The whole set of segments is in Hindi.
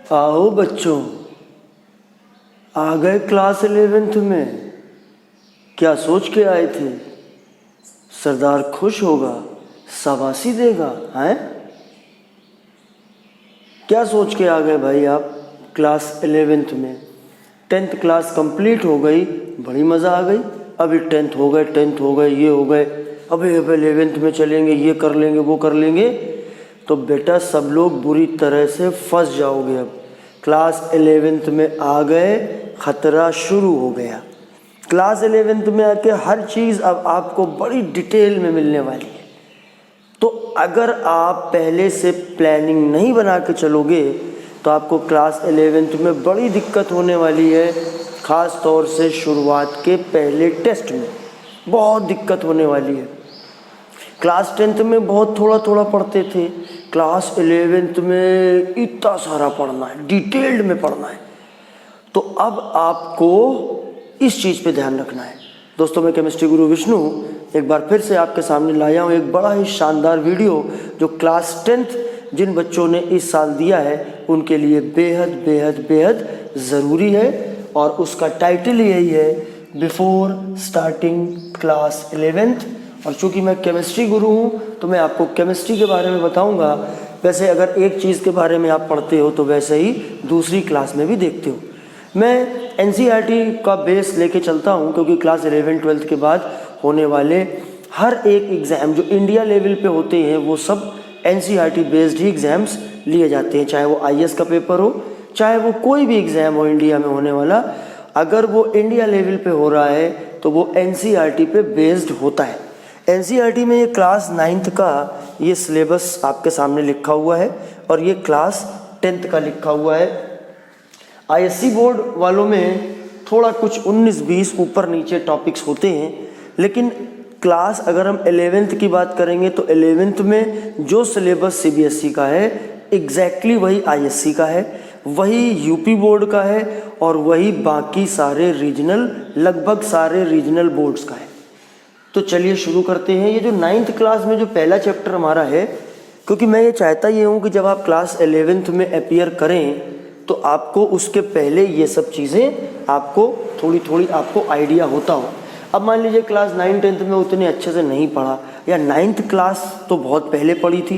आओ बच्चों, आ गए क्लास 11th में। क्या सोच के आए थे? सरदार खुश होगा, शाबाशी देगा, हैं? क्या सोच के आ गए भाई आप क्लास 11th में? 10th क्लास कंप्लीट हो गई, बड़ी मज़ा आ गई। अभी 10th हो गए, ये हो गए, अभी 11th में चलेंगे, ये कर लेंगे, वो कर लेंगे। तो बेटा सब लोग बुरी तरह से फंस जाओगे। अब क्लास 11th में आ गए, ख़तरा शुरू हो गया। क्लास 11th में आके हर चीज़ अब आपको बड़ी डिटेल में मिलने वाली है। तो अगर आप पहले से प्लानिंग नहीं बना के चलोगे तो आपको क्लास 11th में बड़ी दिक्कत होने वाली है। ख़ास तौर से शुरुआत के पहले टेस्ट में बहुत दिक्कत होने वाली है। क्लास 10th में बहुत थोड़ा थोड़ा पढ़ते थे, क्लास 11th में इतना सारा पढ़ना है, डिटेल्ड में पढ़ना है। तो अब आपको इस चीज़ पे ध्यान रखना है। दोस्तों, मैं केमिस्ट्री गुरु विष्णु एक बार फिर से आपके सामने लाया हूँ एक बड़ा ही शानदार वीडियो जो क्लास 10th जिन बच्चों ने इस साल दिया है उनके लिए बेहद बेहद बेहद ज़रूरी है। और उसका टाइटल यही है, बिफोर स्टार्टिंग क्लास 11th। और चूँकि मैं केमिस्ट्री गुरु हूँ तो मैं आपको केमिस्ट्री के बारे में बताऊँगा। वैसे अगर एक चीज़ के बारे में आप पढ़ते हो तो वैसे ही दूसरी क्लास में भी देखते हो। मैं एनसीईआरटी का बेस लेके चलता हूँ क्योंकि क्लास 11-12 के बाद होने वाले हर एक एग्ज़ाम जो इंडिया लेवल पे होते हैं वो सब एनसीईआरटी बेस्ड ही एग्ज़ाम्स लिए जाते हैं। चाहे वो आईएएस का पेपर हो, चाहे वो कोई भी एग्ज़ाम हो इंडिया में होने वाला, अगर वो इंडिया लेवल पे हो रहा है तो वो एनसीईआरटी पे बेस्ड होता है। एनसीईआरटी में ये क्लास 9th का ये सिलेबस आपके सामने लिखा हुआ है और ये क्लास 10th का लिखा हुआ है। आईएससी बोर्ड वालों में थोड़ा कुछ 19-20 ऊपर नीचे टॉपिक्स होते हैं, लेकिन क्लास अगर हम 11th की बात करेंगे तो 11th में जो सिलेबस सीबीएसई का है एग्जैक्टली वही आईएससी का है, वही यूपी बोर्ड का है और वही बाकी सारे रीजनल, लगभग सारे रीजनल बोर्ड्स का है। तो चलिए शुरू करते हैं। ये जो 9th क्लास में जो पहला चैप्टर हमारा है, क्योंकि मैं ये चाहता ये हूँ कि जब आप क्लास 11th में अपीयर करें तो आपको उसके पहले ये सब चीज़ें आपको थोड़ी थोड़ी आपको आइडिया होता हो। अब मान लीजिए क्लास 9-10th में उतने अच्छे से नहीं पढ़ा, या 9th क्लास तो बहुत पहले पढ़ी थी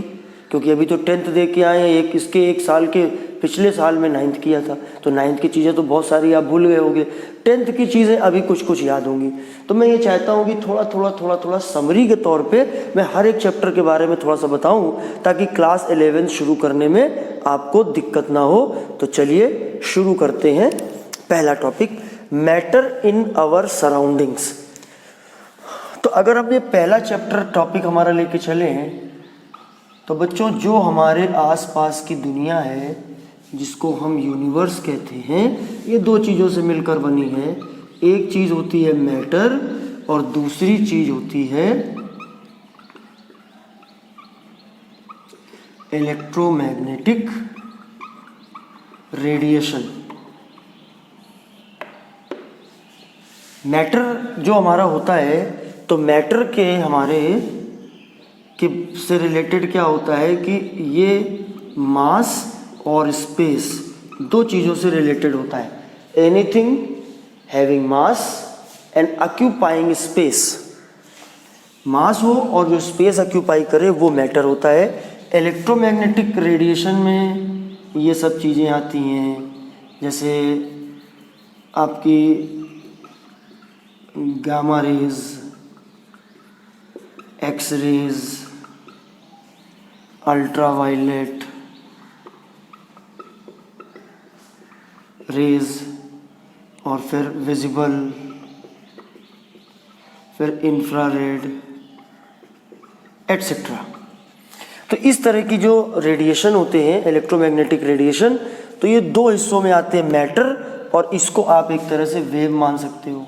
क्योंकि अभी तो 10th दे के आए हैं, एक साल के पिछले साल में 9th किया था, तो 9th की चीज़ें तो बहुत सारी आप भूल गए होंगे। 10th की चीज़ें अभी कुछ कुछ याद होंगी। तो मैं ये चाहता हूँ कि थोड़ा थोड़ा समरी के तौर पे मैं हर एक चैप्टर के बारे में थोड़ा सा बताऊँ ताकि क्लास 11 शुरू करने में आपको दिक्कत ना हो। तो चलिए शुरू करते हैं। पहला topic, matter in our surroundings. तो अगर हम ये पहला चैप्टर टॉपिक हमारा लेके चले तो बच्चों, जो हमारे आसपास की दुनिया है जिसको हम यूनिवर्स कहते हैं, ये दो चीज़ों से मिलकर बनी है। एक चीज़ होती है मैटर और दूसरी चीज़ होती है इलेक्ट्रोमैग्नेटिक रेडिएशन। मैटर जो हमारा होता है, तो मैटर के हमारे के से रिलेटेड क्या होता है कि ये मास और स्पेस दो चीज़ों से रिलेटेड होता है। Anything having mass and occupying space, mass हो और जो स्पेस ऑक्यूपाई करे वो मैटर होता है। इलेक्ट्रोमैग्नेटिक रेडिएशन में ये सब चीज़ें आती हैं, जैसे आपकी gamma rays, X rays, ultraviolet rays, और फिर विजिबल, फिर इंफ्रारेड एट्सेट्रा। तो इस तरह की जो रेडिएशन होते हैं इलेक्ट्रोमैग्नेटिक रेडिएशन, तो ये दो हिस्सों में आते हैं, मैटर, और इसको आप एक तरह से वेव मान सकते हो।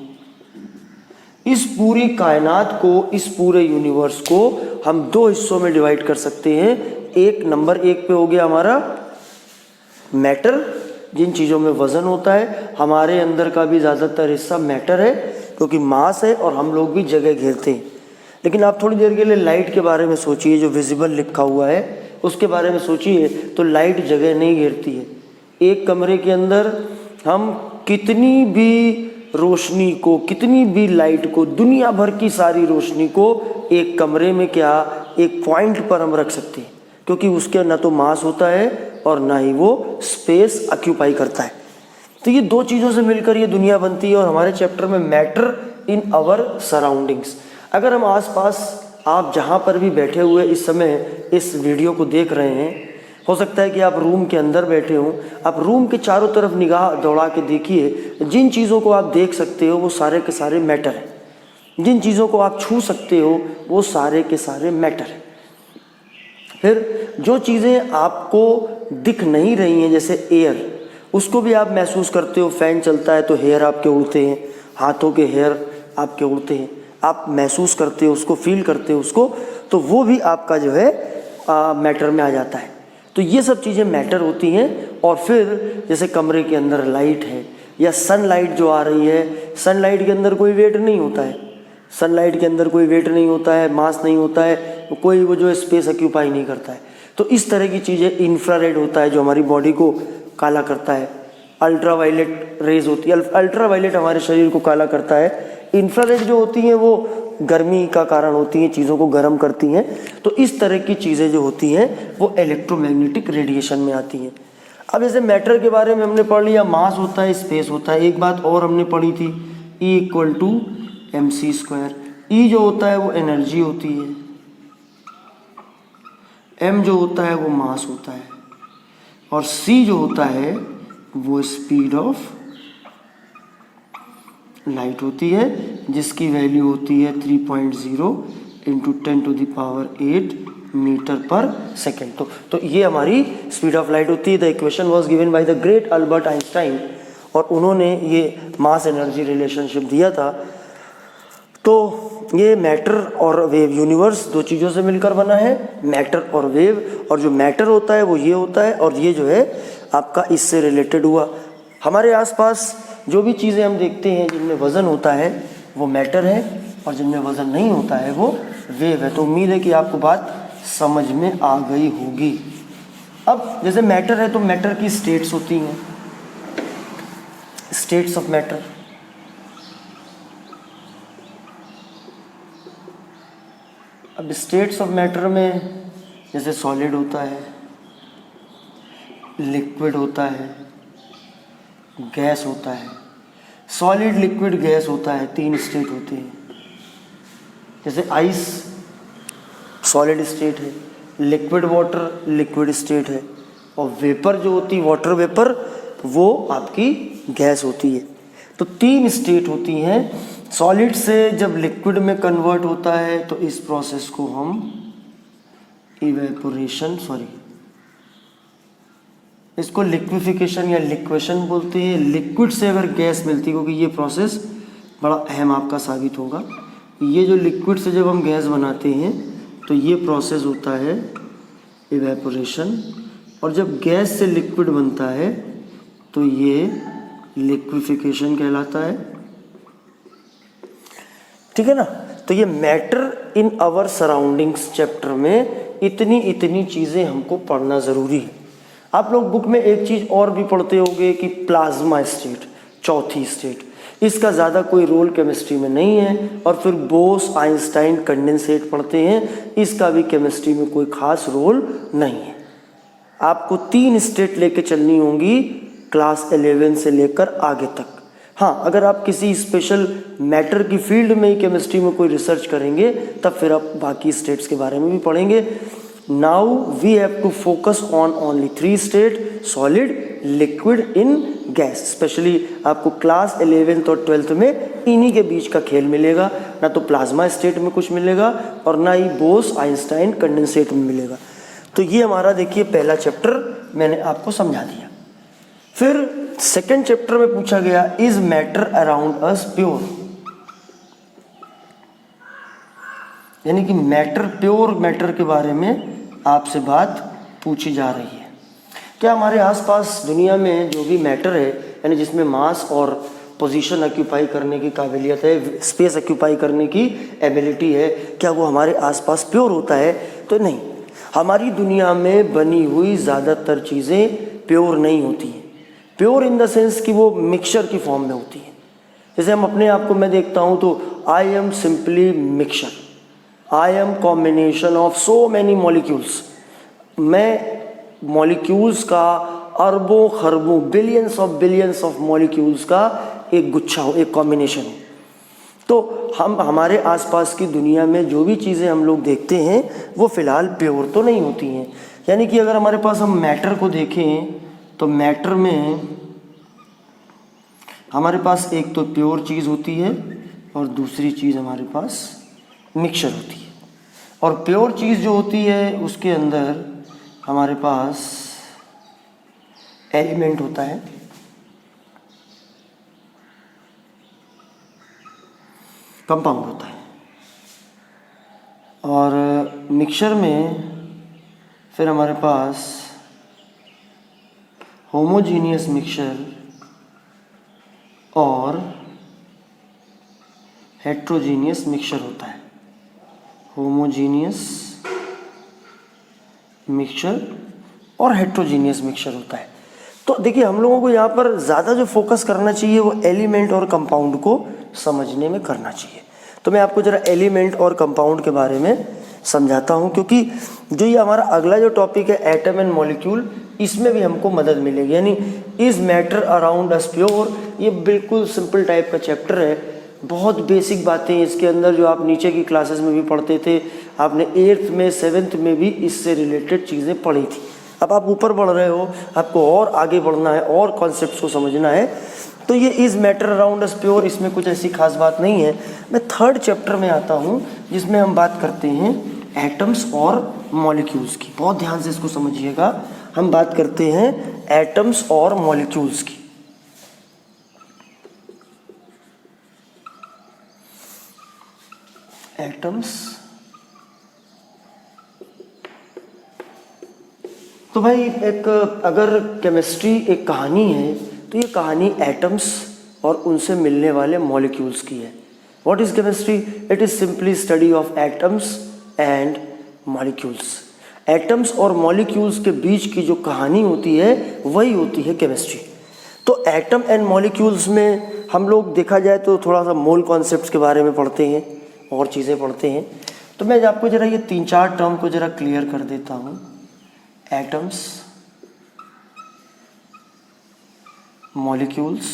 इस पूरी कायनात को, इस पूरे यूनिवर्स को हम दो हिस्सों में डिवाइड कर सकते हैं। एक नंबर 1 पे हो गया हमारा मैटर, जिन चीज़ों में वज़न होता है। हमारे अंदर का भी ज़्यादातर हिस्सा मैटर है क्योंकि मास है और हम लोग भी जगह घेरते हैं। लेकिन आप थोड़ी देर के लिए लाइट के बारे में सोचिए, जो विजिबल लिखा हुआ है उसके बारे में सोचिए, तो लाइट जगह नहीं घेरती है। एक कमरे के अंदर हम कितनी भी रोशनी को, कितनी भी लाइट को, दुनिया भर की सारी रोशनी को एक कमरे में क्या, एक पॉइंट पर हम रख सकते हैं, क्योंकि उसके ना तो मास होता है और ना ही वो स्पेस ऑक्यूपाई करता है। तो ये दो चीज़ों से मिलकर ये दुनिया बनती है। और हमारे चैप्टर में मैटर इन आवर सराउंडिंग्स, अगर हम आसपास, आप जहाँ पर भी बैठे हुए इस समय इस वीडियो को देख रहे हैं, हो सकता है कि आप रूम के अंदर बैठे हों, आप रूम के चारों तरफ निगाह दौड़ा के देखिए, जिन चीज़ों को आप देख सकते हो वो सारे के सारे मैटर हैं। जिन चीज़ों को आप छू सकते हो वो सारे के सारे मैटर हैं। फिर जो चीज़ें आपको दिख नहीं रही हैं, जैसे एयर, उसको भी आप महसूस करते हो। फैन चलता है तो हेयर आपके उड़ते हैं, हाथों के हेयर आपके उड़ते हैं, आप महसूस करते हो उसको, फील करते हो उसको, तो वो भी आपका जो है मैटर में आ जाता है। तो ये सब चीज़ें मैटर होती हैं। और फिर जैसे कमरे के अंदर लाइट है या सनलाइट जो आ रही है, सनलाइट के अंदर कोई वेट नहीं होता है, सनलाइट के अंदर कोई वेट नहीं होता है, मास नहीं होता है, कोई वो जो है स्पेस ऑक्यूपाई नहीं करता है। तो इस तरह की चीज़ें, इंफ्रारेड होता है जो हमारी बॉडी को काला करता है, अल्ट्रावायलेट रेज होती है, अल्ट्रावायलेट हमारे शरीर को काला करता है, इंफ्रारेड जो होती हैं वो गर्मी का कारण होती हैं, चीज़ों को गर्म करती हैं। तो इस तरह की चीज़ें जो होती हैं वो इलेक्ट्रोमैग्नेटिक रेडिएशन में आती हैं। अब जैसे मैटर के बारे में हमने पढ़ लिया, मास होता है, स्पेस होता है। एक बात और हमने पढ़ी थी, E=mc²। ई जो होता है वो एनर्जी होती है, एम जो होता है वो मास होता है, और सी जो होता है वो स्पीड ऑफ लाइट होती है, जिसकी वैल्यू होती है 3.0 इंटू 10⁸ मीटर पर सेकेंड। तो ये हमारी स्पीड ऑफ लाइट होती है। The equation was given by the great Albert Einstein, और उन्होंने ये मास एनर्जी रिलेशनशिप दिया था। तो ये मैटर और वेव, यूनिवर्स दो चीज़ों से मिलकर बना है, मैटर और वेव। और जो मैटर होता है वो ये होता है, और ये जो है आपका इससे रिलेटेड हुआ। हमारे आसपास जो भी चीज़ें हम देखते हैं जिनमें वज़न होता है वो मैटर है, और जिनमें वज़न नहीं होता है वो वेव है। तो उम्मीद है कि आपको बात समझ में आ गई होगी। अब जैसे मैटर है तो मैटर की स्टेट्स होती हैं, स्टेट्स ऑफ मैटर। अब स्टेट्स ऑफ मैटर में जैसे सॉलिड होता है, लिक्विड होता है, गैस होता है। सॉलिड, लिक्विड, गैस होता है, तीन स्टेट होते हैं। जैसे आइस सॉलिड स्टेट है, लिक्विड वाटर लिक्विड स्टेट है, और वेपर जो होती है, वाटर वेपर, वो आपकी गैस होती है। तो तीन स्टेट होती हैं। सॉलिड से जब लिक्विड में कन्वर्ट होता है तो इस प्रोसेस को हम इवेपोरेशन, इसको लिक्विफिकेशन या लिक्वेशन बोलते हैं। लिक्विड से अगर गैस मिलती है, क्योंकि ये प्रोसेस बड़ा अहम आपका साबित होगा, ये जो लिक्विड से जब हम गैस बनाते हैं तो ये प्रोसेस होता है इवेपोरेशन, और जब गैस से लिक्विड बनता है तो ये लिक्विफिकेशन कहलाता है। ठीक है ना। तो ये matter in our surroundings chapter में इतनी चीज़ें हमको पढ़ना ज़रूरी है। आप लोग बुक में एक चीज़ और भी पढ़ते होंगे कि प्लाज्मा स्टेट, चौथी स्टेट, इसका ज़्यादा कोई रोल केमिस्ट्री में नहीं है। और फिर बोस आइंस्टाइन कंडेंसेट पढ़ते हैं, इसका भी केमिस्ट्री में कोई ख़ास रोल नहीं है। आपको तीन स्टेट लेके चलनी होंगी क्लास 11 से लेकर आगे तक। हाँ, अगर आप किसी स्पेशल मैटर की फील्ड में ही केमिस्ट्री में कोई रिसर्च करेंगे तब फिर आप बाकी स्टेट्स के बारे में भी पढ़ेंगे। Now we have to focus on only 3 state, solid, liquid, in gas. Specially आपको क्लास 11th और 12th में इन्हीं के बीच का खेल मिलेगा, ना तो प्लाज्मा स्टेट में कुछ मिलेगा और ना ही बोस आइंस्टाइन कंडेंसेट में मिलेगा। तो ये हमारा देखिए पहला चैप्टर मैंने आपको समझा दिया। फिर सेकेंड चैप्टर में पूछा गया, is matter around us pure, यानी कि मैटर, प्योर मैटर के बारे में आपसे बात पूछी जा रही है। क्या हमारे आसपास दुनिया में जो भी मैटर है, यानी जिसमें मास और पोजीशन ऑक्यूपाई करने की काबिलियत है, स्पेस ऑक्यूपाई करने की एबिलिटी है, क्या वो हमारे आसपास प्योर होता है? तो नहीं। हमारी दुनिया में बनी हुई ज़्यादातर चीज़ें प्योर नहीं होती हैं। प्योर इन द सेंस कि वो मिक्सचर की फॉर्म में होती है। जैसे हम अपने आप को मैं देखता हूँ तो I am simply mixture, I am combination of so many molecules. मैं मॉलिक्यूल्स का अरबों खरबों बिलियंस ऑफ मॉलिक्यूल्स का एक गुच्छा हो, एक कॉम्बिनेशन हो। तो हम हमारे आसपास की दुनिया में जो भी चीज़ें हम लोग देखते हैं वो फ़िलहाल प्योर तो नहीं होती हैं। यानी कि अगर हमारे पास हम मैटर को देखें तो मैटर में हमारे पास एक तो प्योर चीज़ होती है और दूसरी चीज़ हमारे पास मिक्सचर होती है। और प्योर चीज़ जो होती है उसके अंदर हमारे पास एलिमेंट होता है, कंपाउंड होता है। और मिक्सचर में फिर हमारे पास होमोजीनियस मिक्सचर और हेट्रोजीनियस मिक्सचर होता है। होमोजीनियस मिक्सचर और हेट्रोजीनियस मिक्सचर होता है। तो देखिए हम लोगों को यहाँ पर ज़्यादा जो फोकस करना चाहिए वो एलिमेंट और कंपाउंड को समझने में करना चाहिए। तो मैं आपको ज़रा एलिमेंट और कंपाउंड के बारे में समझाता हूँ, क्योंकि जो ये हमारा अगला जो टॉपिक है एटम एंड मॉलिक्यूल, इसमें भी हमको मदद मिलेगी। यानी is matter around us pure, ये बिल्कुल सिंपल टाइप का चैप्टर है। बहुत बेसिक बातें इसके अंदर जो आप नीचे की क्लासेस में भी पढ़ते थे, आपने 8th में 7th में भी इससे रिलेटेड चीज़ें पढ़ी थी। अब आप ऊपर बढ़ रहे हो, आपको और आगे बढ़ना है और कॉन्सेप्ट्स को समझना है। तो ये is matter around us pure, इसमें कुछ ऐसी खास बात नहीं है। मैं 3rd चैप्टर में आता हूँ जिसमें हम बात करते हैं एटम्स और मॉलिक्यूल्स की। बहुत ध्यान से इसको समझिएगा। हम बात करते हैं एटम्स और मॉलिक्यूल्स की। एटम्स, तो भाई एक अगर केमिस्ट्री एक कहानी है तो ये कहानी एटम्स और उनसे मिलने वाले मॉलिक्यूल्स की है। What is chemistry? It is simply study of atoms and molecules. Atoms और मॉलिक्यूल्स के बीच की जो कहानी होती है वही होती है केमिस्ट्री। तो एटम एंड मॉलिक्यूल्स में हम लोग देखा जाए तो थोड़ा सा मोल कॉन्सेप्ट्स के बारे में पढ़ते हैं और चीज़ें पढ़ते हैं। तो मैं आपको ज़रा ये 3-4 टर्म को ज़रा क्लियर कर देता हूँ। Atoms, molecules,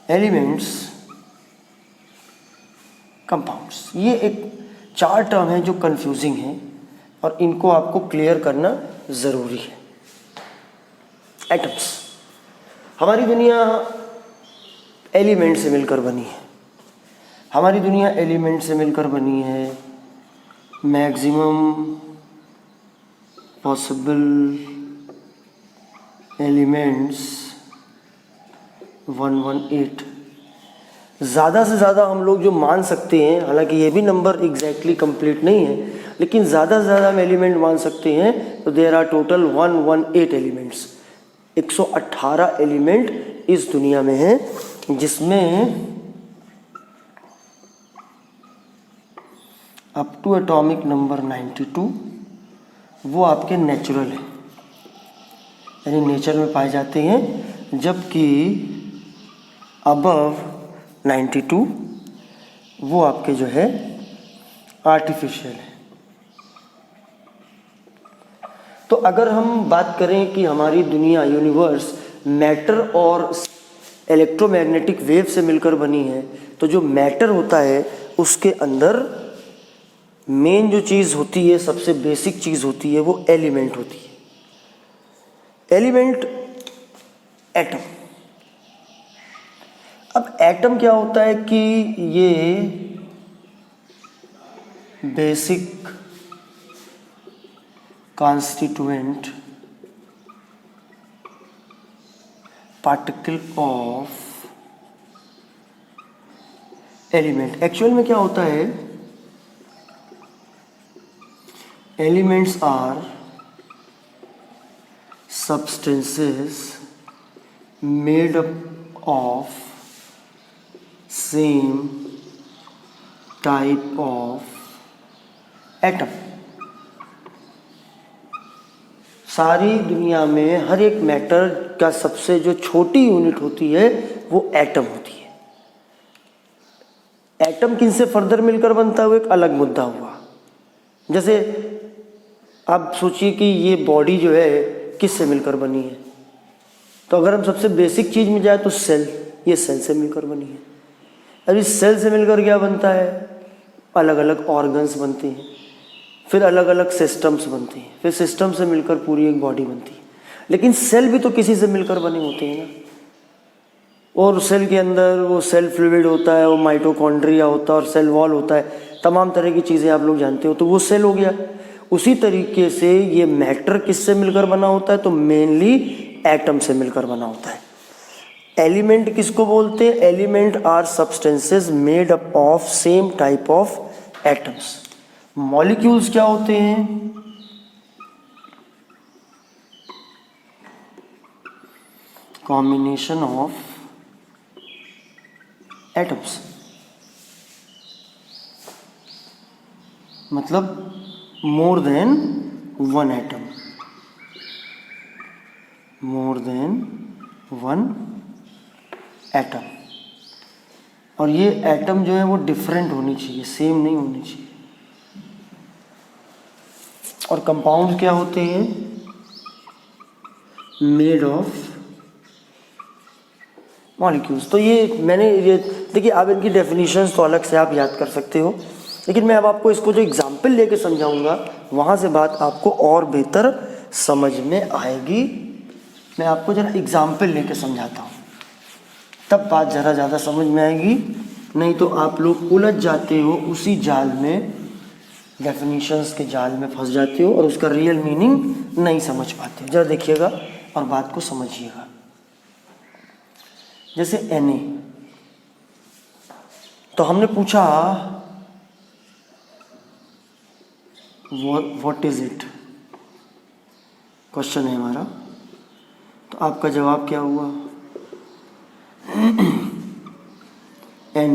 elements, compounds. ये एक 4 टर्म हैं जो कंफ्यूजिंग हैं और इनको आपको क्लियर करना ज़रूरी है। एटम्स, हमारी दुनिया एलिमेंट से मिलकर बनी है। हमारी दुनिया एलिमेंट से मिलकर बनी है। Maximum possible elements 118। ज़्यादा से ज़्यादा हम लोग जो मान सकते हैं, हालांकि ये भी नंबर एग्जैक्टली कंप्लीट नहीं है, लेकिन ज़्यादा से ज़्यादा हम एलिमेंट मान सकते हैं। तो there are total 118 elements. 118 element इस दुनिया में हैं, जिसमें अप टू एटॉमिक नंबर 92 वो आपके नेचुरल है, यानी नेचर में पाए जाते हैं, जबकि अबव 92 वो आपके जो है आर्टिफिशियल है। तो अगर हम बात करें कि हमारी दुनिया यूनिवर्स मैटर और इलेक्ट्रोमैग्नेटिक वेव से मिलकर बनी है, तो जो मैटर होता है उसके अंदर मेन जो चीज़ होती है, सबसे बेसिक चीज़ होती है, वो एलिमेंट होती है। Element, atom. अब एटम क्या होता है कि ये basic constituent particle of element. Actual में क्या होता है, elements are substances made up of same type of atom। सारी दुनिया में हर एक मैटर का सबसे जो छोटी यूनिट होती है वो एटम होती है। एटम किनसे फर्दर मिलकर बनता है वो एक अलग मुद्दा हुआ। जैसे आप सोचिए कि ये बॉडी जो है किससे मिलकर बनी है, तो अगर हम सबसे बेसिक चीज़ में जाए तो सेल, ये सेल से मिलकर बनी है। अब इस सेल से मिलकर क्या बनता है, अलग अलग ऑर्गन्स बनते हैं, फिर अलग अलग सिस्टम्स बनते हैं, फिर सिस्टम से मिलकर पूरी एक बॉडी बनती है। लेकिन सेल भी तो किसी से मिलकर बने होते हैं ना, और सेल के अंदर वो सेल फ्लूइड होता है, वो माइटोकॉन्ड्रिया होता है और सेल वॉल होता है, तमाम तरह की चीज़ें आप लोग जानते हो, तो वो सेल हो गया। उसी तरीके से ये मैटर किससे मिलकर बना होता है, तो मेनली एटम से मिलकर बना होता है। एलिमेंट किसको बोलते हैं, element are substances made up of same type of atoms. Molecules क्या होते हैं, कॉम्बिनेशन ऑफ एटम्स, मतलब more than one atom, more than one atom. और ये एटम जो है वो डिफरेंट होनी चाहिए, सेम नहीं होनी चाहिए। और कंपाउंड क्या होते हैं, मेड ऑफ मॉलिक्यूल्स। तो ये मैंने ये देखिए, आप इनकी डेफिनेशंस तो अलग से आप याद कर सकते हो, लेकिन मैं अब आपको इसको जो एग्जाम्पल लेके समझाऊंगा वहाँ से बात आपको और बेहतर समझ में आएगी। मैं आपको जरा एग्जाम्पल लेके समझाता हूँ, तब बात ज़रा ज़्यादा समझ में आएगी, नहीं तो आप लोग उलझ जाते हो उसी जाल में, डेफिनेशंस के जाल में फंस जाते हो और उसका रियल मीनिंग नहीं समझ पाते हो। जरा देखिएगा और बात को समझिएगा। जैसे Na, तो हमने पूछा व्हाट इज इट, क्वेश्चन है हमारा, तो आपका जवाब क्या हुआ, एन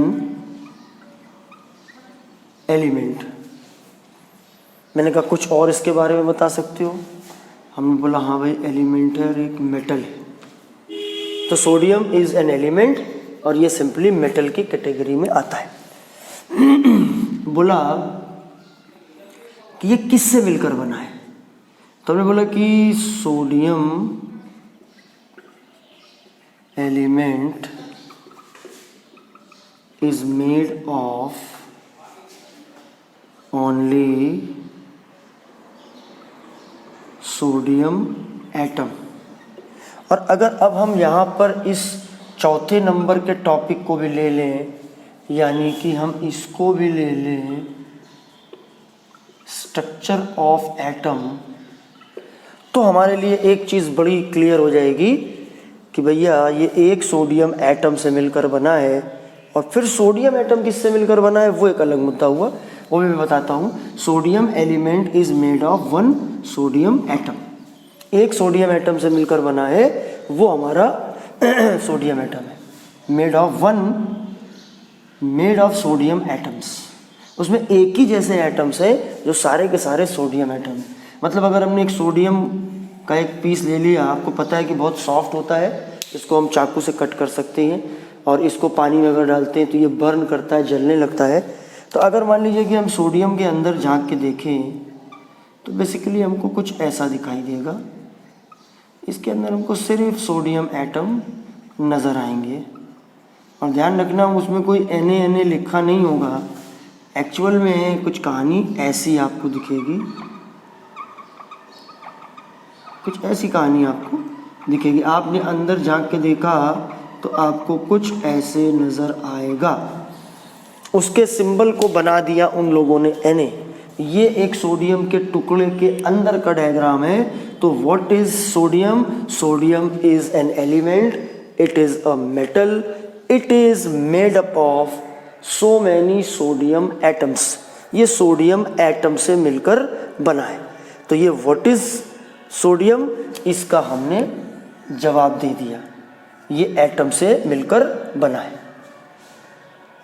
एलिमेंट। मैंने कहा कुछ और इसके बारे में बता सकते हो, हमने बोला हाँ भाई एलिमेंट है और एक मेटल है, तो सोडियम इज एन एलिमेंट और ये सिंपली मेटल की कैटेगरी में आता है। बोला कि ये किससे मिलकर बना है, तो हमने बोला कि sodium element is made of only sodium atom. और अगर अब हम यहाँ पर इस चौथे नंबर के टॉपिक को भी ले लें, यानी कि हम इसको भी ले लें, स्ट्रक्चर ऑफ एटम, तो हमारे लिए एक चीज़ बड़ी क्लियर हो जाएगी कि भैया ये एक सोडियम एटम से मिलकर बना है, और फिर सोडियम एटम किससे मिलकर बना है वो एक अलग मुद्दा हुआ, वो भी मैं बताता हूँ। Sodium element is made of one sodium atom, एक सोडियम एटम से मिलकर बना है, वो हमारा सोडियम एटम है, मेड ऑफ सोडियम एटम्स। उसमें एक ही जैसे एटम्स है जो सारे के सारे सोडियम एटम है। मतलब अगर हमने एक सोडियम का एक पीस ले लिया, आपको पता है कि बहुत सॉफ्ट होता है, इसको हम चाकू से कट कर सकते हैं, और इसको पानी में अगर डालते हैं तो ये बर्न करता है, जलने लगता है। तो अगर मान लीजिए कि हम सोडियम के अंदर झांक के देखें तो बेसिकली हमको कुछ ऐसा दिखाई देगा, इसके अंदर हमको सिर्फ सोडियम एटम नज़र आएंगे। और ध्यान रखना उसमें कोई Na लिखा नहीं होगा, एक्चुअल में कुछ कहानी ऐसी आपको दिखेगी, कुछ ऐसी कहानी आपको दिखेगी। आपने अंदर झांक के देखा तो आपको कुछ ऐसे नज़र आएगा। उसके सिंबल को बना दिया उन लोगों ने Na। ये एक सोडियम के टुकड़े के अंदर का डायग्राम है। तो what is sodium, sodium is an element, it is a metal, it is made up of so many sodium atoms. ये सोडियम एटम से मिलकर बना है। तो ये व्हाट इज सोडियम, इसका हमने जवाब दे दिया, ये एटम से मिलकर बना है।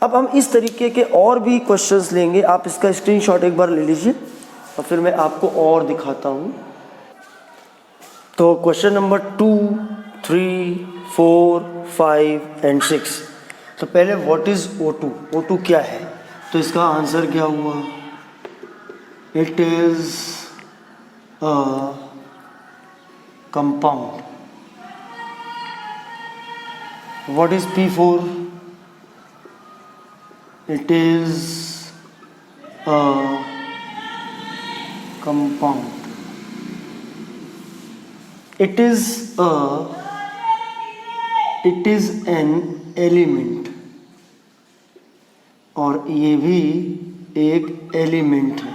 अब हम इस तरीके के और भी क्वेश्चंस लेंगे, आप इसका स्क्रीनशॉट एक बार ले लीजिए और फिर मैं आपको और दिखाता हूँ। तो क्वेश्चन नंबर 2, 3, 4, 5 एंड 6। तो पहले व्हाट इज O2? O2 क्या है? तो इसका आंसर क्या हुआ? It is a compound. What is P4? It is a compound. It is an element, और ये भी एक एलिमेंट है।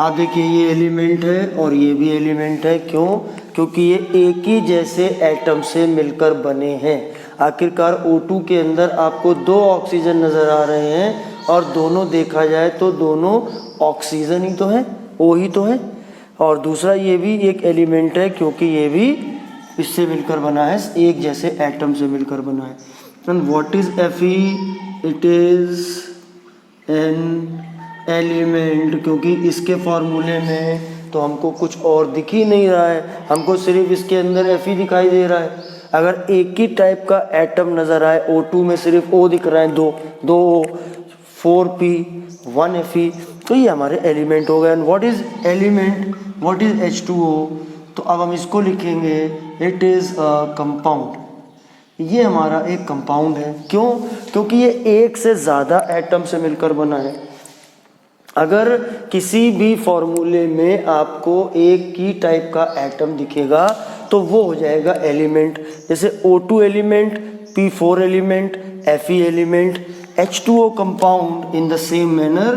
आप देखिए ये एलिमेंट है और ये भी एलिमेंट है। क्यों? क्योंकि ये एक ही जैसे एटम से मिलकर बने हैं। आखिरकार O2 के अंदर आपको 2 ऑक्सीजन नज़र आ रहे हैं और दोनों देखा जाए तो दोनों ऑक्सीजन ही तो है, O ही तो है। और दूसरा ये भी एक एलिमेंट है क्योंकि ये भी इससे मिलकर बना है, एक जैसे एटम से मिलकर बना है। And what is Fe? It is an element, क्योंकि इसके फॉर्मूले में तो हमको कुछ और दिख ही नहीं रहा है, हमको सिर्फ इसके अंदर Fe दिखाई दे रहा है। अगर एक ही टाइप का एटम नज़र आए, O2 में सिर्फ O दिख रहा है, दो O, 4P, 1 Fe, तो ये हमारे एलिमेंट हो गए। And what is element? What is H2O? तो अब हम इसको लिखेंगे इट इज़ अ कंपाउंड। ये हमारा एक कंपाउंड है। क्यों? क्योंकि ये एक से ज़्यादा एटम से मिलकर बना है। अगर किसी भी फॉर्मूले में आपको एक ही टाइप का एटम दिखेगा तो वो हो जाएगा एलिमेंट। जैसे O2 element, P4 element, Fe element, H2O compound. In the same manner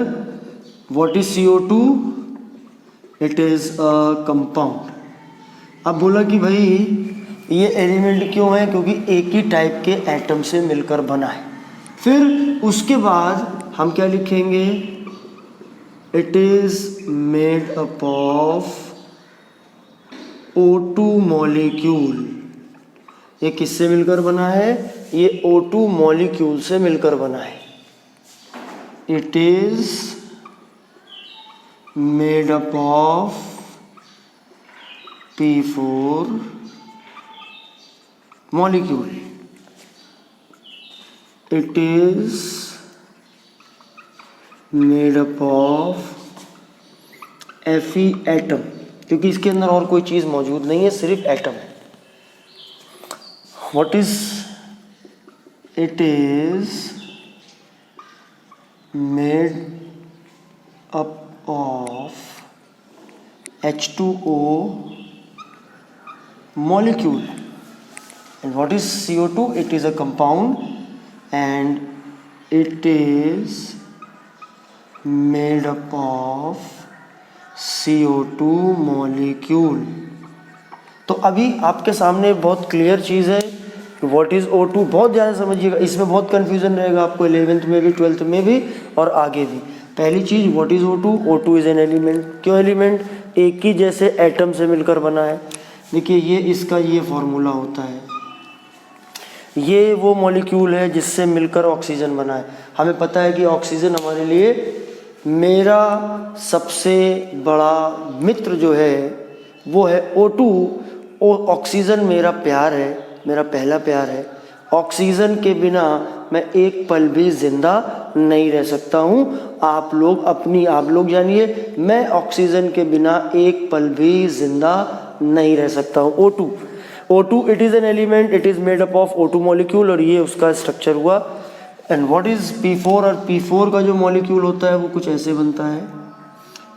what is CO2? It is a compound. अब बोला कि भाई ये एलिमेंट क्यों है? क्योंकि एक ही टाइप के एटम से मिलकर बना है। फिर उसके बाद हम क्या लिखेंगे? It is made up of O2 molecule. ये किससे मिलकर बना है? ये O2 मॉलिक्यूल से मिलकर बना है। It is made up of P4 molecule. It is made up of Fe atom, क्योंकि इसके अंदर और कोई चीज़ मौजूद नहीं है, सिर्फ एटम है। What is? It is made up of H2O molecule. And what is CO2? It is a compound and it is made up of CO2 molecule. तो अभी आपके सामने बहुत क्लियर चीज़ है कि व्हाट इज़ O2। बहुत ज़्यादा समझिएगा, इसमें बहुत कन्फ्यूज़न रहेगा आपको 11th में भी, 12th में भी और आगे भी। पहली चीज़ what is O2? O2 is an element. क्यों एलिमेंट? एक ही जैसे एटम से मिलकर बना है। देखिए ये इसका ये फॉर्मूला होता है, ये वो मॉलिक्यूल है जिससे मिलकर ऑक्सीजन बना है। हमें पता है कि ऑक्सीजन हमारे लिए मेरा सबसे बड़ा मित्र जो है वो है O2। ऑक्सीजन मेरा प्यार है, मेरा पहला प्यार है। ऑक्सीजन के बिना मैं एक पल भी जिंदा नहीं रह सकता हूँ। आप लोग जानिए, मैं ऑक्सीजन के बिना एक पल भी जिंदा नहीं रह सकता हूँ। O2 it is an element, it is made up of O2 molecule, और ये उसका स्ट्रक्चर हुआ। And what is P4? और P4 का जो मॉलिक्यूल होता है वो कुछ ऐसे बनता है,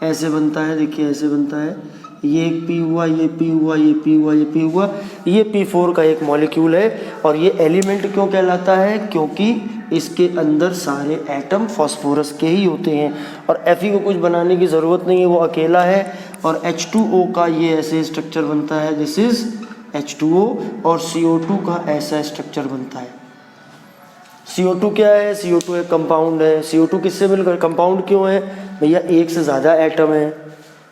ऐसे बनता है। देखिए ऐसे बनता है, ये एक P हुआ, ये P हुआ, ये P हुआ, ये P हुआ, ये P4 का एक मॉलिक्यूल है। और ये एलिमेंट क्यों कहलाता है? क्योंकि इसके अंदर सारे एटम फॉस्फोरस के ही होते हैं और Fe को कुछ बनाने की ज़रूरत नहीं है, वो अकेला है। और H2O का ये ऐसे स्ट्रक्चर बनता है, दिस इज़ H2O। और CO2 का ऐसा स्ट्रक्चर बनता है। CO2 क्या है? CO2 एक कंपाउंड है। CO2 किससे मिलकर? कंपाउंड क्यों है भैया? एक से ज़्यादा एटम है।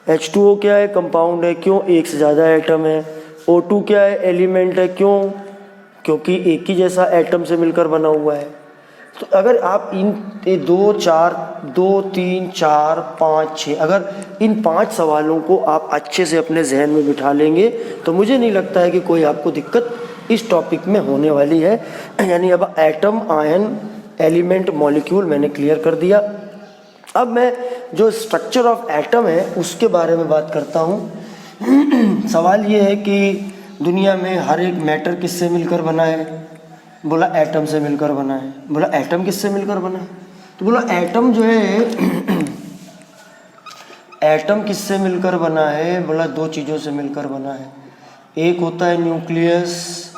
H2O क्या है? कंपाउंड है। क्यों? एक से ज़्यादा एटम है। O2 क्या है? एलिमेंट है। क्यों? क्योंकि एक ही जैसा एटम से मिलकर बना हुआ है। तो अगर आप इन 2 3 4 5 6 अगर इन 5 सवालों को आप अच्छे से अपने जहन में बिठा लेंगे तो मुझे नहीं लगता है कि कोई आपको दिक्कत इस टॉपिक में होने वाली है। यानी अब एटम, आयन, एलिमेंट, मॉलिक्यूल मैंने क्लियर कर दिया। अब मैं जो स्ट्रक्चर ऑफ एटम है उसके बारे में बात करता हूँ। सवाल ये है कि दुनिया में हर एक मैटर किससे मिलकर बना है? बोला एटम से मिलकर बना है। बोला एटम किससे मिलकर बना है? तो बोला एटम जो है एटम किससे मिलकर बना है? बोला 2 चीज़ों से मिलकर बना है। एक होता है न्यूक्लियस,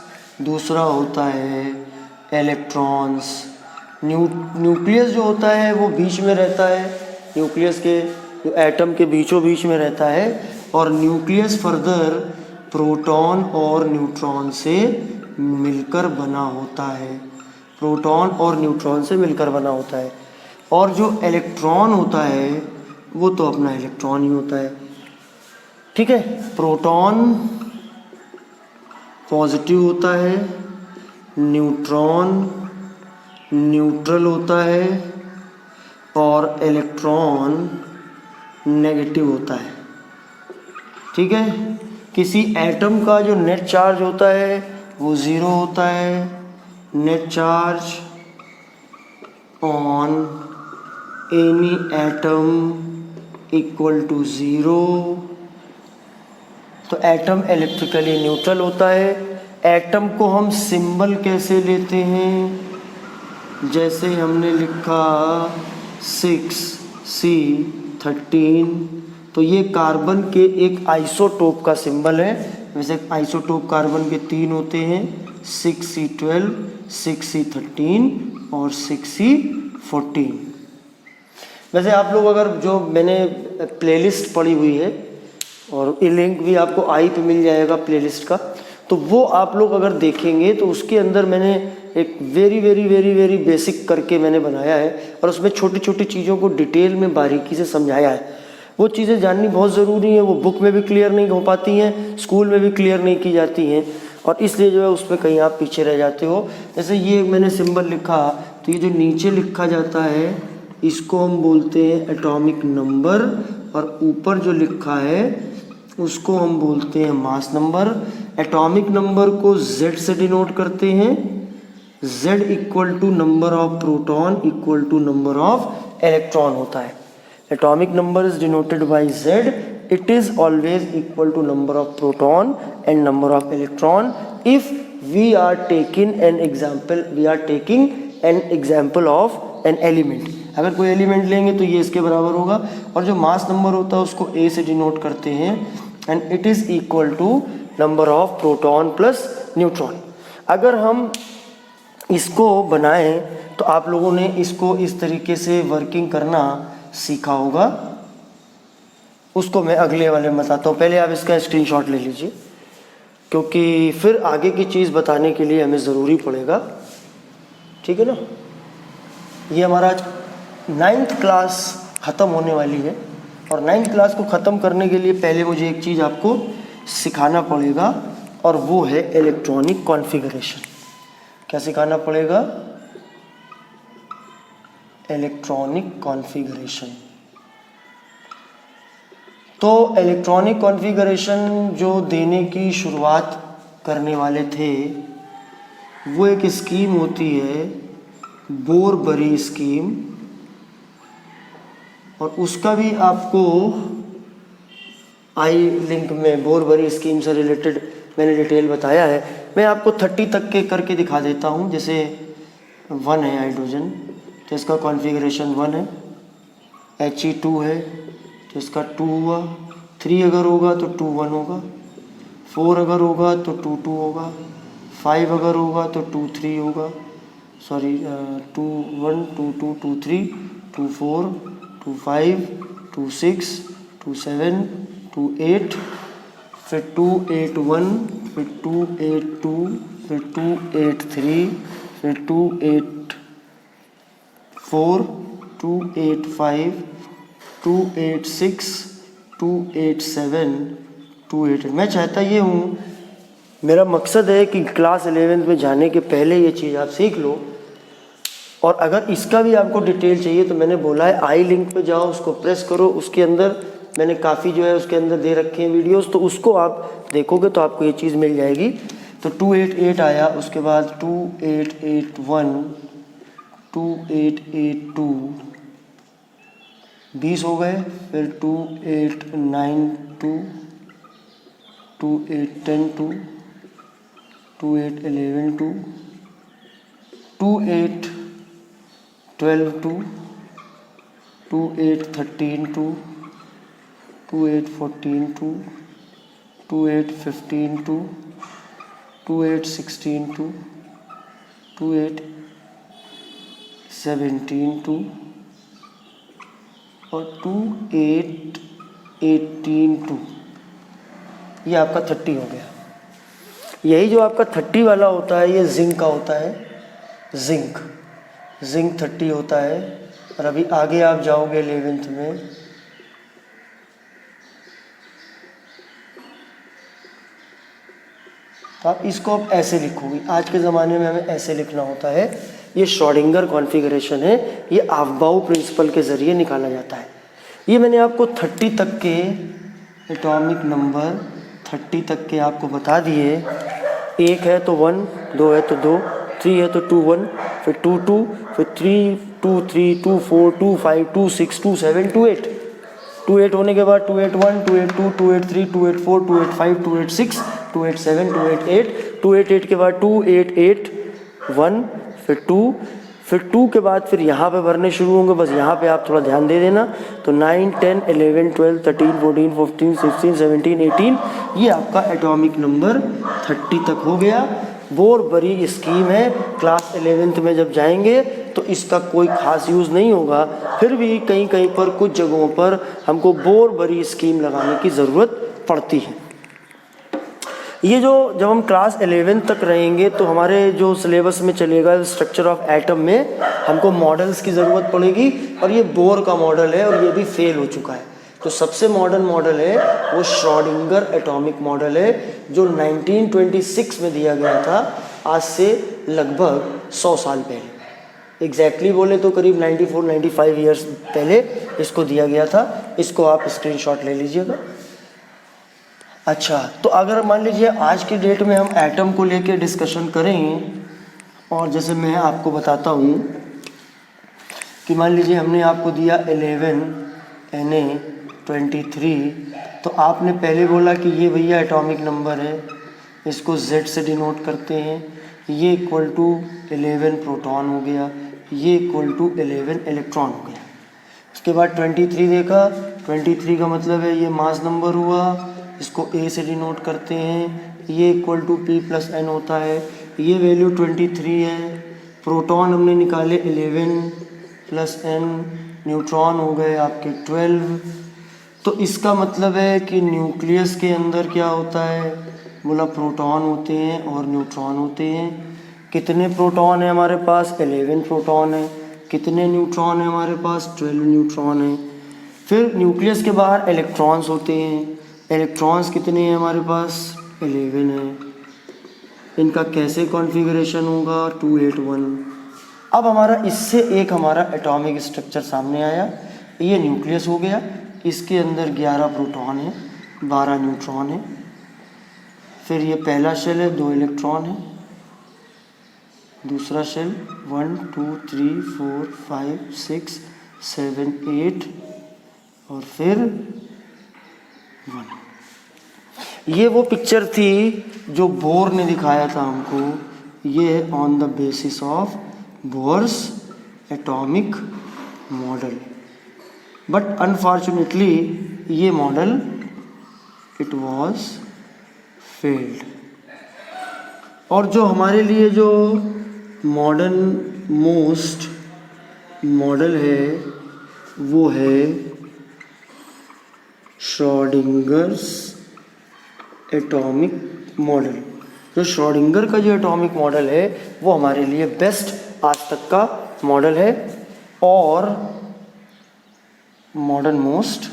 दूसरा होता है इलेक्ट्रॉन्स। न्यूक्लियस जो होता है वो बीच में रहता है, न्यूक्लियस के जो एटम के बीचों बीच में रहता है, और न्यूक्लियस फर्दर प्रोटॉन और न्यूट्रॉन से मिलकर बना होता है। प्रोटॉन और न्यूट्रॉन से मिलकर बना होता है। और जो इलेक्ट्रॉन होता है वो तो अपना इलेक्ट्रॉन ही होता है। ठीक है, प्रोटॉन पॉजिटिव होता है, न्यूट्रॉन न्यूट्रल होता है और इलेक्ट्रॉन नेगेटिव होता है। ठीक है, किसी एटम का जो नेट चार्ज होता है वो 0 होता है। Net charge on any atom equal to 0। तो एटम इलेक्ट्रिकली न्यूट्रल होता है। एटम को हम सिंबल कैसे लेते हैं? जैसे हमने लिखा 6C13, तो ये कार्बन के एक आइसोटोप का सिंबल है। वैसे आइसोटोप कार्बन के 3 होते हैं, 6C12, 6C13 और 6C14। वैसे आप लोग अगर जो मैंने प्लेलिस्ट पढ़ी हुई है और ये लिंक भी आपको आई पे मिल जाएगा प्लेलिस्ट का, तो वो आप लोग अगर देखेंगे तो उसके अंदर मैंने एक वेरी बेसिक करके मैंने बनाया है और उसमें छोटी छोटी चीज़ों को डिटेल में बारीकी से समझाया है। वो चीज़ें जाननी बहुत ज़रूरी है, वो बुक में भी क्लियर नहीं हो पाती हैं, स्कूल में भी क्लियर नहीं की जाती हैं, और इसलिए जो है उस पर कहीं आप पीछे रह जाते हो। जैसे ये मैंने सिंबल लिखा, तो ये जो नीचे लिखा जाता है इसको हम बोलते हैं एटॉमिक नंबर, और ऊपर जो लिखा है उसको हम बोलते हैं मास नंबर। एटॉमिक नंबर को Z से डिनोट करते हैं। Z equal to number of proton equal to number of electron होता है। Atomic number is denoted by Z. It is always equal to number of proton and number of electron. If we are taking an example of an element. अगर कोई एलिमेंट लेंगे तो ये इसके बराबर होगा, और जो मास नंबर होता है उसको A से डिनोट करते हैं, and it is equal to number of proton plus neutron. अगर हम इसको बनाएं तो आप लोगों ने इसको इस तरीके से वर्किंग करना सीखा होगा, उसको मैं अगले वाले में बताता हूँ। पहले आप इसका स्क्रीनशॉट ले लीजिए, क्योंकि फिर आगे की चीज़ बताने के लिए हमें ज़रूरी पड़ेगा। ठीक है ना, ये हमारा 9th क्लास ख़त्म होने वाली है, और 9th क्लास को ख़त्म करने के लिए पहले मुझे एक चीज़ आपको सिखाना पड़ेगा, और वो है इलेक्ट्रॉनिक कॉन्फ़िगरेशन। क्या सिखाना पड़ेगा? Electronic configuration. तो इलेक्ट्रॉनिक कॉन्फ़िगरेशन जो देने की शुरुआत करने वाले थे वो एक स्कीम होती है बोर-बरी स्कीम, और उसका भी आपको आई लिंक में बोर-बरी स्कीम से रिलेटेड मैंने डिटेल बताया है। मैं आपको 30 तक के करके दिखा देता हूँ। जैसे 1 है हाइड्रोजन, तो इसका कॉन्फ़िगरेशन 1 है। He2 है तो इसका 2 हुआ। 3 अगर होगा तो 2 1 होगा। 4 अगर होगा तो 2 2 होगा। 5 अगर होगा तो 2 3 होगा। सॉरी 2 1 2 2 2 3 2 4 2 5 2 6 2 7 2 8, फिर 2 8 1, फिर 2 8 2, फिर 2 8 3, फिर 2 8 4, 2 8 5, 2 8 6, 2 8 7, 2 8। मैं चाहता ये हूँ, मेरा मकसद है कि क्लास 11th में जाने के पहले ये चीज़ आप सीख लो और अगर इसका भी आपको डिटेल चाहिए तो मैंने बोला है आई लिंक पे जाओ, उसको प्रेस करो, उसके अंदर मैंने काफ़ी जो है उसके अंदर दे रखे हैं वीडियोस, तो उसको आप देखोगे तो आपको ये चीज़ मिल जाएगी। तो 288 आया, उसके बाद 2881, 2882 20 हो गए, फिर 2892, 2810 2811 2812 2813 2814 2815 2816 2817 और 2818 ये आपका 30 हो गया। यही जो आपका 30 वाला होता है ये जिंक का होता है, जिंक 30 होता है। और अभी आगे आप जाओगे 11th में, तो आप इसको अब ऐसे लिखोगे, आज के ज़माने में हमें ऐसे लिखना होता है। ये श्रोडिंगर कॉन्फ़िगरेशन है, ये ऑफबाउ प्रिंसिपल के ज़रिए निकाला जाता है। ये मैंने आपको 30 तक के एटॉमिक नंबर 30 तक के आपको बता दिए। 1 है तो 1, 2 है तो 2, 3 है तो 2 1, फिर 2 2, फिर 3 2 3 2 4 2 5 2 6 2 7 2 8, 2 8 होने के बाद 2 8 1 2 8 2 2 8 3 2 8 4 2 8 5 2 8 6 2 8 7 2 8 8, 2 8 8 के बाद 2 8 8 1, फिर 2, फिर 2 के बाद फिर यहाँ पे भरने शुरू होंगे, बस यहाँ पे आप थोड़ा ध्यान दे देना। तो 9 10 11 12 13 14 15 16 17 18, ये आपका एटॉमिक नंबर 30 तक हो गया। बोर बड़ी स्कीम है, क्लास 11th में जब जाएंगे तो इसका कोई खास यूज़ नहीं होगा, फिर भी कहीं कहीं पर कुछ जगहों पर हमको बोर बड़ी स्कीम लगाने की ज़रूरत पड़ती है। ये जो जब हम क्लास 11th तक रहेंगे तो हमारे जो सिलेबस में चलेगा स्ट्रक्चर ऑफ एटम में हमको मॉडल्स की ज़रूरत पड़ेगी, और ये बोर का मॉडल है और ये भी फेल हो चुका है। तो सबसे मॉडर्न मॉडल है वो श्रोडिंगर एटॉमिक मॉडल है, जो 1926 में दिया गया था, आज से लगभग 100 साल पहले। एग्जैक्टली बोले तो करीब 94-95 ईयर्स पहले इसको दिया गया था। इसको आप स्क्रीनशॉट ले लीजिएगा। अच्छा, तो अगर मान लीजिए आज की डेट में हम एटम को लेकर डिस्कशन करें, और जैसे मैं आपको बताता हूँ कि मान लीजिए हमने आपको दिया 11 Na23, तो आपने पहले बोला कि ये भैया एटॉमिक नंबर है, इसको Z से डिनोट करते हैं, ये इक्वल टू 11 प्रोटॉन हो गया, ये इक्वल टू 11 इलेक्ट्रॉन हो गया। उसके बाद 23 देखा, 23 का मतलब है ये मास नंबर हुआ, इसको A से डिनोट करते हैं, ये इक्वल टू P + N होता है, ये वैल्यू 23 है। प्रोटॉन हमने निकाले 11 + N, न्यूट्रॉन हो गए आपके 12। तो इसका मतलब है कि न्यूक्लियस के अंदर क्या होता है, बोला प्रोटॉन होते हैं और न्यूट्रॉन होते हैं। कितने प्रोटॉन है हमारे पास, 11 प्रोटॉन है। कितने न्यूट्रॉन है हमारे पास, 12 न्यूट्रॉन है। फिर न्यूक्लियस के बाहर इलेक्ट्रॉन्स होते हैं, इलेक्ट्रॉन्स कितने हैं हमारे पास, 11 है। इनका कैसे कॉन्फ़िगरेशन होगा, 281। अब हमारा इससे एक हमारा एटॉमिक स्ट्रक्चर सामने आया, ये न्यूक्लियस हो गया, इसके अंदर 11 प्रोटॉन है, 12 न्यूट्रॉन है। फिर ये पहला शेल है, 2 इलेक्ट्रॉन है। दूसरा शेल 1 2 3 4 5 6 7 8 और फिर 1। ये वो पिक्चर थी जो बोर ने दिखाया था हमको। ये है on the basis of Bohr's atomic model, but unfortunately ये मॉडल इट वाज फेल्ड। और जो हमारे लिए जो मॉडर्न मोस्ट मॉडल है वो है श्रोडिंगर्स एटॉमिक मॉडल। जो श्रोडिंगर का जो एटॉमिक मॉडल है वो हमारे लिए बेस्ट आज तक का मॉडल है, और मॉडर्न मोस्ट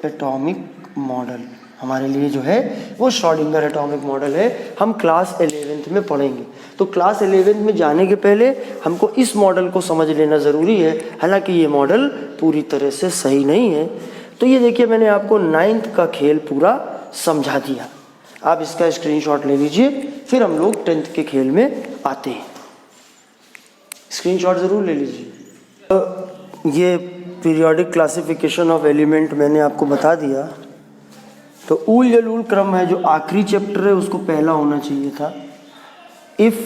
एटॉमिक मॉडल हमारे लिए जो है वो श्रोडिंगर एटॉमिक मॉडल है। हम क्लास 11th में पढ़ेंगे। तो क्लास 11th में जाने के पहले हमको इस मॉडल को समझ लेना ज़रूरी है, हालांकि ये मॉडल पूरी तरह से सही नहीं है। तो ये देखिए मैंने आपको 9th का खेल पूरा समझा दिया, आप इसका स्क्रीनशॉट ले लीजिए, फिर हम लोग 10th के खेल में आते हैं। स्क्रीनशॉट ज़रूर ले लीजिए। ये पीरियोडिक क्लासिफिकेशन ऑफ एलिमेंट मैंने आपको बता दिया। तो ऊल जलूल क्रम है, जो आखिरी चैप्टर है उसको पहला होना चाहिए था। If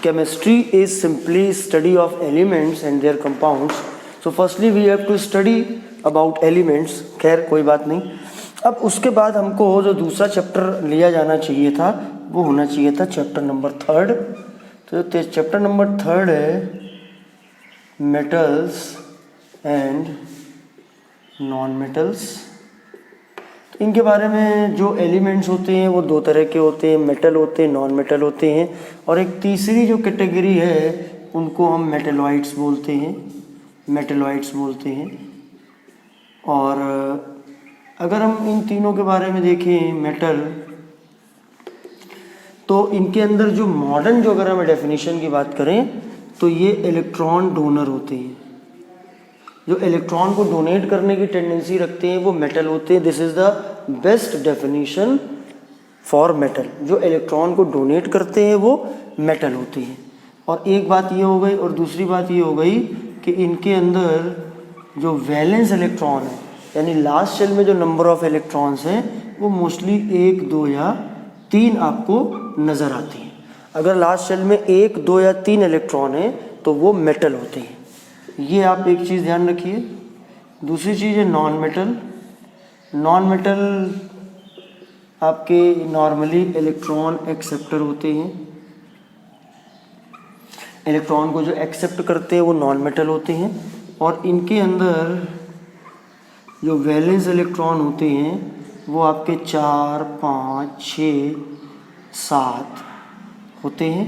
chemistry is simply study of elements and their compounds, so firstly we have to study about elements. खैर कोई बात नहीं। अब उसके बाद हमको जो दूसरा चैप्टर लिया जाना चाहिए था वो होना चाहिए था चैप्टर नंबर 3। तो चैप्टर नंबर 3 है मेटल्स एंड नॉन मेटल्स। तो इनके बारे में जो एलिमेंट्स होते हैं वो दो तरह के होते हैं, मेटल होते हैं, नॉन मेटल होते हैं, और एक तीसरी जो कैटेगरी है उनको हम मेटलॉइड्स बोलते हैं, मेटलॉइड्स बोलते हैं। और अगर हम इन तीनों के बारे में देखें मेटल, तो इनके अंदर जो मॉडर्न जो अगर हम डेफिनेशन की बात करें तो ये इलेक्ट्रॉन डोनर होते हैं। जो इलेक्ट्रॉन को डोनेट करने की टेंडेंसी रखते हैं वो मेटल होते हैं। This is the best definition for metal. जो इलेक्ट्रॉन को डोनेट करते हैं वो मेटल होते हैं। और एक बात ये हो गई, और दूसरी बात ये हो गई कि इनके अंदर जो वैलेंस इलेक्ट्रॉन है, यानी लास्ट शेल में जो नंबर ऑफ इलेक्ट्रॉन्स हैं वो मोस्टली 1, 2 या 3 आपको नज़र आती हैं। अगर लास्ट शेल में 1, 2 या 3 इलेक्ट्रॉन है तो वो मेटल होते हैं। ये आप एक चीज़ ध्यान रखिए। दूसरी चीज़ है नॉन मेटल। नॉन मेटल आपके नॉर्मली इलेक्ट्रॉन एक्सेप्टर होते हैं। इलेक्ट्रॉन को जो एक्सेप्ट करते हैं वो नॉन मेटल होते हैं। और इनके अंदर जो वैलेंस इलेक्ट्रॉन होते हैं वो आपके 4, 5, 6, 7 होते हैं।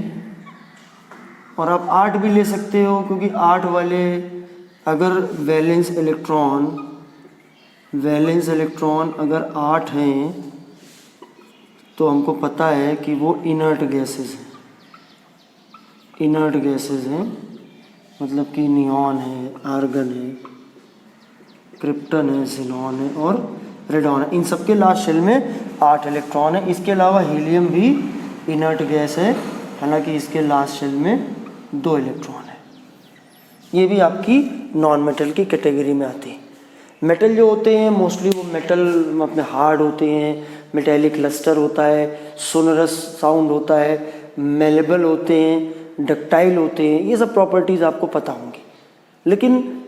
और आप 8 भी ले सकते हो, क्योंकि 8 वाले अगर वैलेंस इलेक्ट्रॉन अगर 8 हैं तो हमको पता है कि वो इनर्ट गैसेस हैं। इनर्ट गैसेस हैं मतलब कि नियॉन है, आर्गन है, क्रिप्टन है, ज़ीनॉन है और रेडॉन है। इन सबके लास्ट शेल में 8 इलेक्ट्रॉन है। इसके अलावा हीलियम भी इनर्ट गैस है, हालांकि इसके लास्ट शेल में 2 इलेक्ट्रॉन है। ये भी आपकी नॉन मेटल की कैटेगरी में आती है। मेटल जो होते हैं मोस्टली वो मेटल अपने हार्ड होते हैं, मेटेलिक लस्टर होता है, सोनरस साउंड होता है, मेलेबल होते हैं, डक्टाइल होते हैं। ये सब प्रॉपर्टीज़ आपको पता होंगी। लेकिन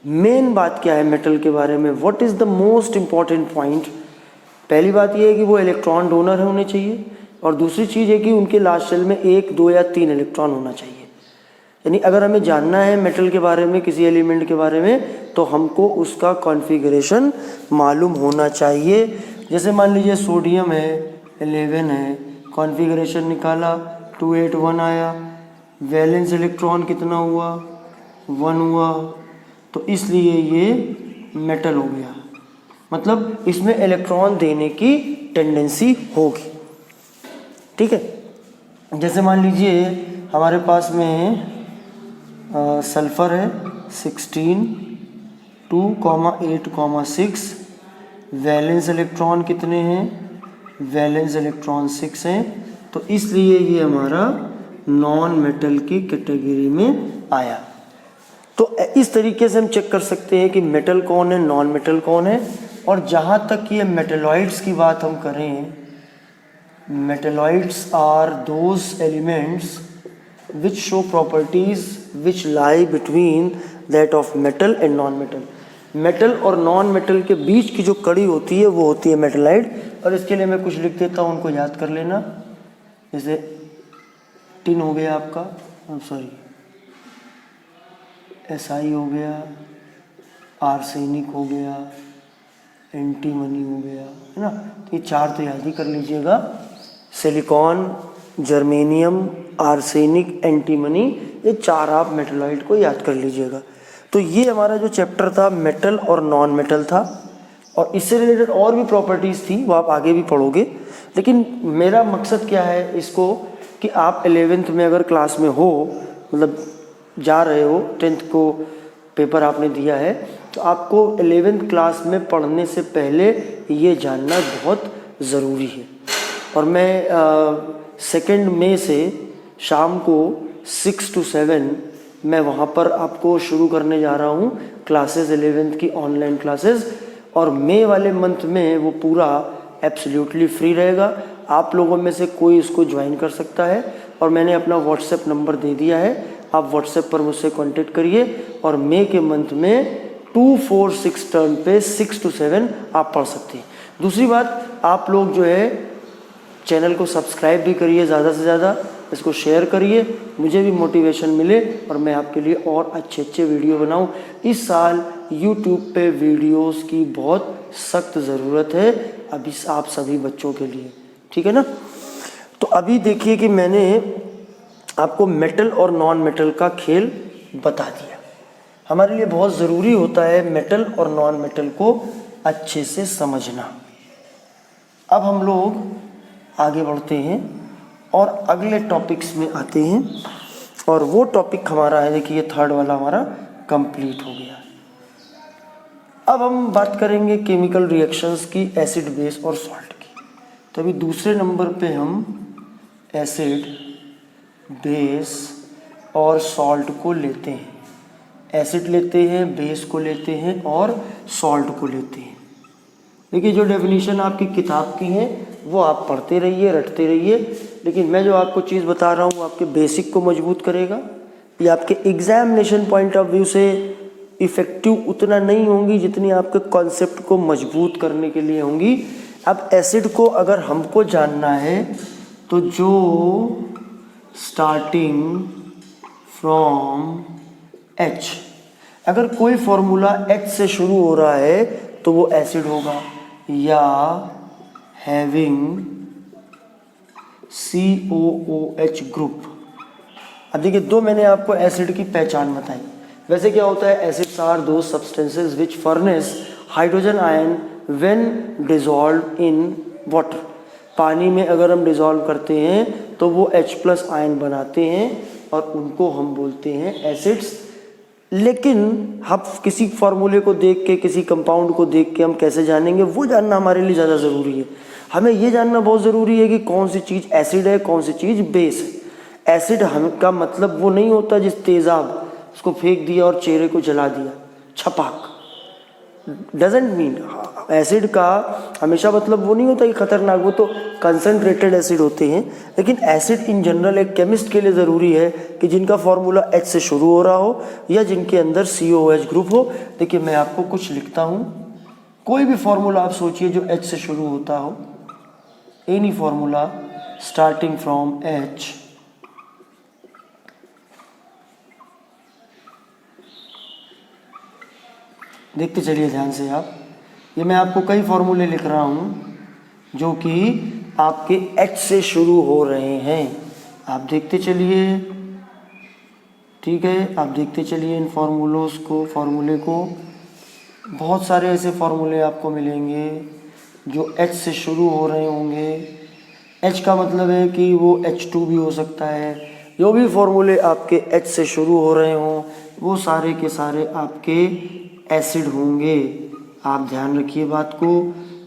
मेन बात क्या है मेटल के बारे में, what is the most important point? पहली बात ये है कि वो इलेक्ट्रॉन डोनर होने चाहिए, और दूसरी चीज़ है कि उनके लास्ट शेल में 1, 2 या 3 इलेक्ट्रॉन होना चाहिए। यानी अगर हमें जानना है मेटल के बारे में, किसी एलिमेंट के बारे में, तो हमको उसका कॉन्फ़िगरेशन मालूम होना चाहिए। जैसे मान लीजिए सोडियम है 11 है, कॉन्फ़िगरेशन निकाला 281 आया, वैलेंस इलेक्ट्रॉन कितना हुआ 1 हुआ, तो इसलिए ये मेटल हो गया। मतलब इसमें इलेक्ट्रॉन देने की टेंडेंसी होगी। ठीक है। जैसे मान लीजिए हमारे पास में सल्फ़र है 16, 2,8,6, वैलेंस इलेक्ट्रॉन कितने हैं, वैलेंस इलेक्ट्रॉन 6 हैं, तो इसलिए ये हमारा नॉन मेटल की कैटेगरी में आया। तो इस तरीके से हम चेक कर सकते हैं कि मेटल कौन है, नॉन मेटल कौन है। और जहाँ तक ये मेटलॉइड्स की बात हम करें, metalloids are those elements which show properties which lie between that of metal and non-metal। Metal और नॉन मेटल के बीच की जो कड़ी होती है वो होती है मेटलाइड। और इसके लिए मैं कुछ लिख देता हूँ, उनको याद कर लेना। जैसे टिन हो गया आपका, SI हो गया, आर्सेनिक हो गया, एंटीमनी हो गया, है ना। तो ये 4 तो याद ही कर लीजिएगा, सिलिकॉन, जर्मेनियम, आर्सेनिक, एंटीमनी, ये 4 आप मेटलॉइड को याद कर लीजिएगा। तो ये हमारा जो चैप्टर था मेटल और नॉन मेटल था, और इससे रिलेटेड और भी प्रॉपर्टीज़ थी, वो आप आगे भी पढ़ोगे। लेकिन मेरा मकसद क्या है इसको, कि आप 11th में अगर क्लास में हो, मतलब जा रहे हो, 10th को पेपर आपने दिया है, तो आपको 11th क्लास में पढ़ने से पहले ये जानना बहुत ज़रूरी है। और मैं 2 मई से शाम को 6 to 7 मैं वहाँ पर आपको शुरू करने जा रहा हूँ क्लासेस 11th की ऑनलाइन क्लासेस। और मई वाले मंथ में वो पूरा एब्सोल्युटली फ्री रहेगा, आप लोगों में से कोई इसको ज्वाइन कर सकता है। और मैंने अपना व्हाट्सएप नंबर दे दिया है, आप व्हाट्सएप पर मुझसे कांटेक्ट करिए। और मई के मंथ में 2-4-6 टर्म पे 6 to 7 आप पढ़ सकते हैं। दूसरी बात, आप लोग जो है चैनल को सब्सक्राइब भी करिए, ज़्यादा से ज़्यादा इसको शेयर करिए, मुझे भी मोटिवेशन मिले और मैं आपके लिए और अच्छे वीडियो बनाऊं। इस साल यूट्यूब पे वीडियोस की बहुत सख्त ज़रूरत है अभी आप सभी बच्चों के लिए, ठीक है ना। तो अभी देखिए कि मैंने आपको मेटल और नॉन मेटल का खेल बता दिया। हमारे लिए बहुत ज़रूरी होता है मेटल और नॉन मेटल को अच्छे से समझना। अब हम लोग आगे बढ़ते हैं और अगले टॉपिक्स में आते हैं, और वो टॉपिक हमारा है, देखिए 3rd वाला हमारा कंप्लीट हो गया। अब हम बात करेंगे केमिकल रिएक्शंस की, एसिड, बेस और सॉल्ट की। तो अभी दूसरे नंबर पे हम एसिड, बेस और सॉल्ट को लेते हैं। एसिड लेते हैं, बेस को लेते हैं और सॉल्ट को लेते हैं। देखिए जो डेफिनेशन आपकी किताब की है वो आप पढ़ते रहिए, रटते रहिए, लेकिन मैं जो आपको चीज़ बता रहा हूँ आपके बेसिक को मजबूत करेगा। ये आपके एग्जामिनेशन पॉइंट ऑफ व्यू से इफ़ेक्टिव उतना नहीं होंगी जितनी आपके कॉन्सेप्ट को मजबूत करने के लिए होंगी। अब एसिड को अगर हमको जानना है तो जो स्टार्टिंग फ्रॉम H, अगर कोई फॉर्मूला H से शुरू हो रहा है तो वो एसिड होगा, या हैविंग COOH ग्रुप। अब देखिए दो मैंने आपको एसिड की पहचान बताई। वैसे क्या होता है, एसिड्स आर दो substances which furnace hydrogen ion when dissolve in water. पानी में अगर हम डिजॉल्व करते हैं तो वो H+ आयन बनाते हैं और उनको हम बोलते हैं एसिड्स। लेकिन हम किसी फार्मूले को देख के, किसी कंपाउंड को देख के हम कैसे जानेंगे, वो जानना हमारे लिए ज़्यादा ज़रूरी है। हमें ये जानना बहुत ज़रूरी है कि कौन सी चीज़ एसिड है, कौन सी चीज़ बेस है। एसिड हम का मतलब वो नहीं होता जिस तेज़ाब उसको फेंक दिया और चेहरे को जला दिया, छपाक, डजेंट मीन। एसिड का हमेशा मतलब वो नहीं होता कि खतरनाक, वो तो कंसनट्रेटेड एसिड होते हैं। लेकिन एसिड इन जनरल एक केमिस्ट के लिए ज़रूरी है कि जिनका फॉर्मूला H से शुरू हो रहा हो या जिनके अंदर COOH ग्रुप हो। देखिए मैं आपको कुछ लिखता हूँ, कोई भी फॉर्मूला आप सोचिए जो H से शुरू होता हो, any formula starting from H, देखते चलिए ध्यान से आप। ये मैं आपको कई फॉर्मूले लिख रहा हूँ जो कि आपके H से शुरू हो रहे हैं, आप देखते चलिए, ठीक है। आप देखते चलिए इन फॉर्मूले को। बहुत सारे ऐसे फॉर्मूले आपको मिलेंगे जो H से शुरू हो रहे होंगे। H का मतलब है कि वो H2 भी हो सकता है। जो भी फॉर्मूले आपके H से शुरू हो रहे हों वो सारे के सारे आपके एसिड होंगे। आप ध्यान रखिए बात को,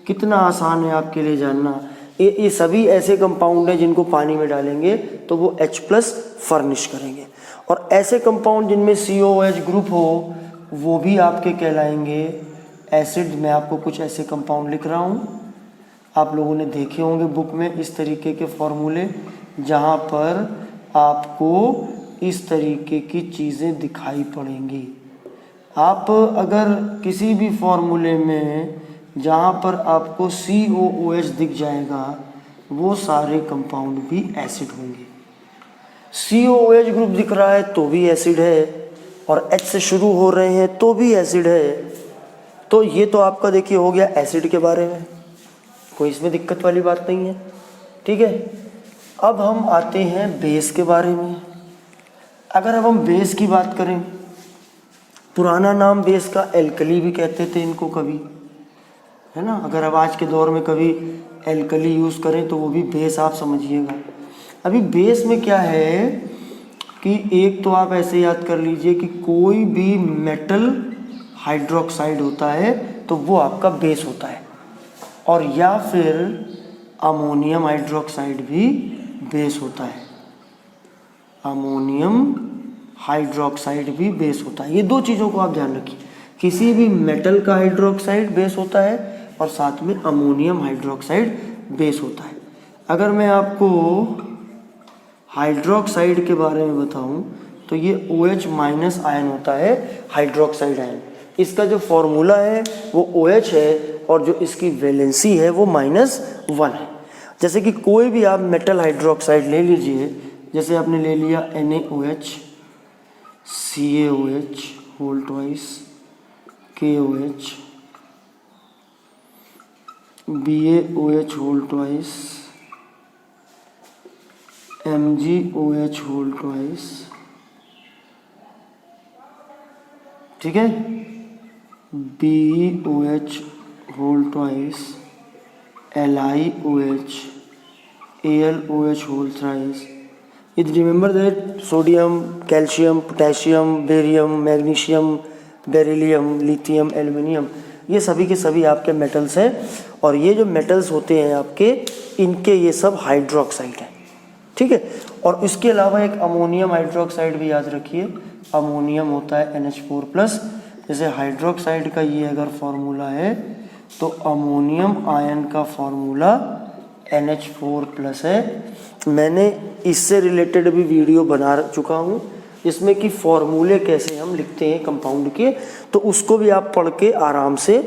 कितना आसान है आपके लिए जानना। ये सभी ऐसे कंपाउंड हैं जिनको पानी में डालेंगे तो वो H+ फर्निश करेंगे, और ऐसे कंपाउंड जिनमें COOH ग्रुप हो वो भी आपके कहलाएंगे एसिड। मैं आपको कुछ ऐसे कंपाउंड लिख रहा हूँ, आप लोगों ने देखे होंगे बुक में इस तरीके के फॉर्मूले, जहाँ पर आपको इस तरीके की चीज़ें दिखाई पड़ेंगी। आप अगर किसी भी फॉर्मूले में जहाँ पर आपको COOH दिख जाएगा वो सारे कंपाउंड भी एसिड होंगे। COOH ग्रुप दिख रहा है तो भी एसिड है, और H से शुरू हो रहे हैं तो भी एसिड है। तो ये तो आपका देखिए हो गया एसिड के बारे में, कोई इसमें दिक्कत वाली बात नहीं है, ठीक है। अब हम आते हैं बेस के बारे में। अगर अब हम बेस की बात करें, पुराना नाम बेस का एल्कली भी कहते थे इनको कभी, है ना। अगर अब आज के दौर में कभी एल्कली यूज़ करें तो वो भी बेस आप समझिएगा। अभी बेस में क्या है कि एक तो आप ऐसे याद कर लीजिए कि कोई भी मेटल हाइड्रोक्साइड होता है तो वो आपका बेस होता है, और या फिर अमोनियम हाइड्रोक्साइड भी बेस होता है। अमोनियम हाइड्रोक्साइड भी बेस होता है। ये दो चीज़ों को आप ध्यान रखिए, किसी भी मेटल का हाइड्रोक्साइड बेस होता है और साथ में अमोनियम हाइड्रोक्साइड बेस होता है। अगर मैं आपको हाइड्रोक्साइड के बारे में बताऊं तो ये OH माइनस आयन होता है, हाइड्रोक्साइड आयन। इसका जो फॉर्मूला है वो OH है और जो इसकी वैलेंसी है वो -1 है। जैसे कि कोई भी आप मेटल हाइड्रोक्साइड ले लीजिए, जैसे आपने ले लिया NaOH, CaOH whole twice, KOH, BaOH whole twice, MgOH whole twice, ठीक है, BeOH whole twice, LiOH, AlOH whole thrice. It remember that sodium, calcium, potassium, barium, magnesium, beryllium, lithium, aluminium, ये सभी के सभी आपके मेटल्स हैं, और ये जो मेटल्स होते हैं आपके, इनके ये सब हाइड्रोक्साइड हैं, ठीक है। और इसके अलावा एक अमोनियम हाइड्रोक्साइड भी याद रखिए, अमोनियम होता है NH4+। जैसे हाइड्रोक्साइड का ये अगर फॉर्मूला है तो अमोनियम आयन का फॉर्मूला NH4+ है। मैंने इससे रिलेटेड भी वीडियो बना चुका हूँ, जिसमें कि फॉर्मूले कैसे हम लिखते हैं कंपाउंड के, तो उसको भी आप पढ़ के आराम से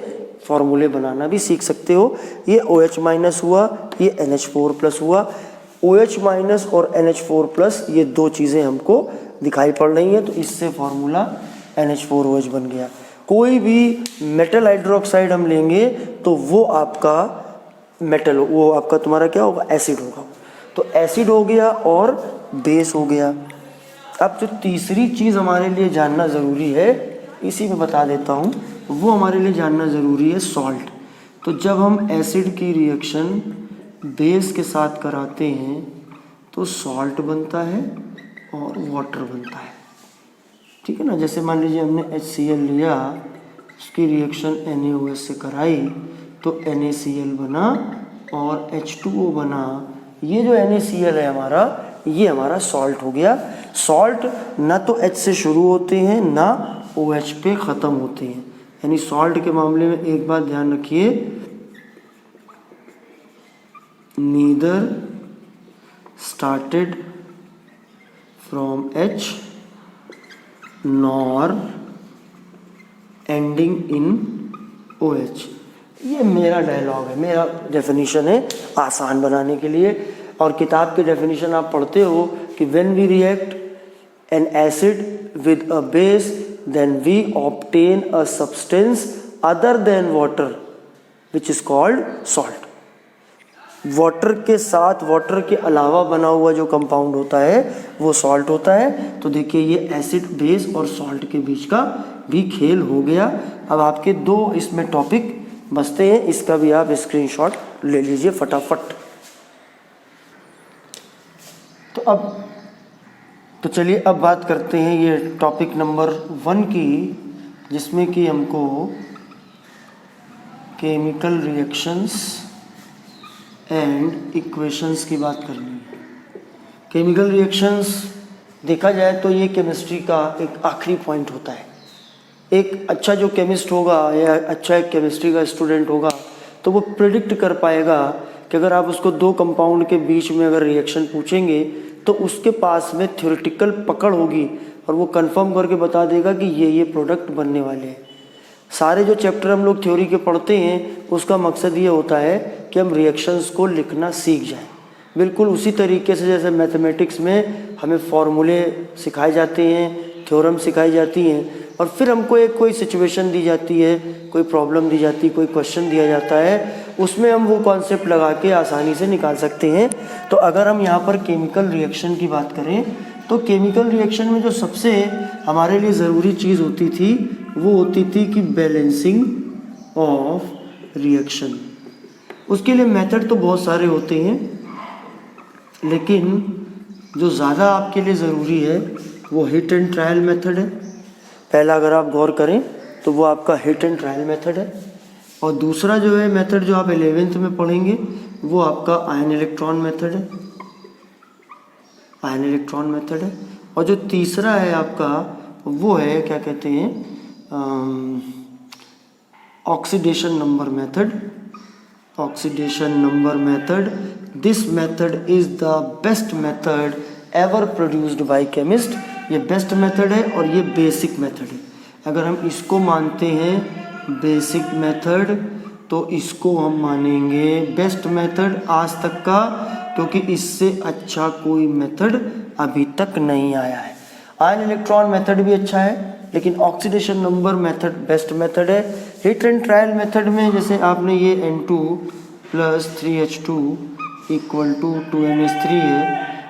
फॉर्मूले बनाना भी सीख सकते हो। ये OH माइनस हुआ, ये NH4+ हुआ। OH माइनस और NH4+ ये दो चीज़ें हमको दिखाई पड़ रही हैं, तो इससे फॉर्मूला NH4OH बन गया। कोई भी मेटल हाइड्रोक्साइड हम लेंगे तो वो आपका मेटल, वो आपका तुम्हारा क्या होगा, एसिड होगा। तो एसिड हो गया और बेस हो गया। अब जो तीसरी चीज़ हमारे लिए जानना ज़रूरी है, इसी में बता देता हूँ, वो हमारे लिए जानना ज़रूरी है सॉल्ट। तो जब हम एसिड की रिएक्शन बेस के साथ कराते हैं तो सॉल्ट बनता है और वाटर बनता है, ठीक है ना। जैसे मान लीजिए हमने HCl लिया, उसकी रिएक्शन NaOH से कराई तो NaCl बना और H2O बना। ये जो NaCl है हमारा, ये हमारा सॉल्ट हो गया। सॉल्ट ना तो H से शुरू होते हैं ना OH पे ख़त्म होते हैं, यानी सॉल्ट के मामले में एक बात ध्यान रखिए, neither started from H nor ending in OH। ये मेरा डायलॉग है, मेरा डेफिनेशन है आसान बनाने के लिए। और किताब की डेफिनेशन आप पढ़ते हो कि when we react an acid with a base then we obtain a substance other than water which is called salt. Water के साथ, वाटर के अलावा बना हुआ जो कंपाउंड होता है वो सॉल्ट होता है। तो देखिए ये एसिड, बेस और सॉल्ट के बीच का भी खेल हो गया। अब आपके दो इसमें टॉपिक बचते हैं, इसका भी आप स्क्रीनशॉट ले लीजिए फटाफट। तो चलिए अब बात करते हैं ये टॉपिक नंबर 1 की, जिसमें कि हमको केमिकल रिएक्शंस एंड इक्वेशंस की बात करनी है। केमिकल रिएक्शंस देखा जाए तो ये केमिस्ट्री का एक आखिरी पॉइंट होता है। एक अच्छा जो केमिस्ट होगा या अच्छा एक केमिस्ट्री का स्टूडेंट होगा तो वो प्रिडिक्ट कर पाएगा कि अगर आप उसको दो कंपाउंड के बीच में अगर रिएक्शन पूछेंगे तो उसके पास में थ्योरेटिकल पकड़ होगी और वो कंफर्म करके बता देगा कि ये प्रोडक्ट बनने वाले हैं। सारे जो चैप्टर हम लोग थ्योरी के पढ़ते हैं उसका मकसद ये होता है कि हम रिएक्शंस को लिखना सीख जाएं। बिल्कुल उसी तरीके से जैसे मैथमेटिक्स में हमें फॉर्मूले सिखाए जाते हैं, थ्योरम सिखाई जाती हैं, और फिर हमको एक कोई सिचुएशन दी जाती है, कोई प्रॉब्लम दी जाती है, कोई क्वेश्चन दिया जाता है, उसमें हम वो कॉन्सेप्ट लगा के आसानी से निकाल सकते हैं। तो अगर हम यहाँ पर केमिकल रिएक्शन की बात करें तो केमिकल रिएक्शन में जो सबसे हमारे लिए ज़रूरी चीज़ होती थी वो होती थी कि बैलेंसिंग ऑफ रिएक्शन। उसके लिए मेथड तो बहुत सारे होते हैं, लेकिन जो ज़्यादा आपके लिए ज़रूरी है वो हिट एंड ट्रायल मेथड है। पहला अगर आप गौर करें तो वो आपका हिट एंड ट्रायल मेथड है, और दूसरा जो है मेथड जो आप 11th में पढ़ेंगे वो आपका आयन इलेक्ट्रॉन मेथड है, आयन इलेक्ट्रॉन मेथड है। और जो तीसरा है आपका वो है क्या कहते हैं, oxidation number method, oxidation number method. This method is the best method ever produced by chemist. ये बेस्ट मेथड है और ये बेसिक मेथड है। अगर हम इसको मानते हैं बेसिक मेथड तो इसको हम मानेंगे बेस्ट मेथड आज तक का, क्योंकि इससे अच्छा कोई मेथड अभी तक नहीं आया है। आयन इलेक्ट्रॉन मेथड भी अच्छा है, लेकिन oxidation number method best method है। हिट एंड ट्रायल मेथड में जैसे आपने ये N2 + 3H2 = 2NH3 है,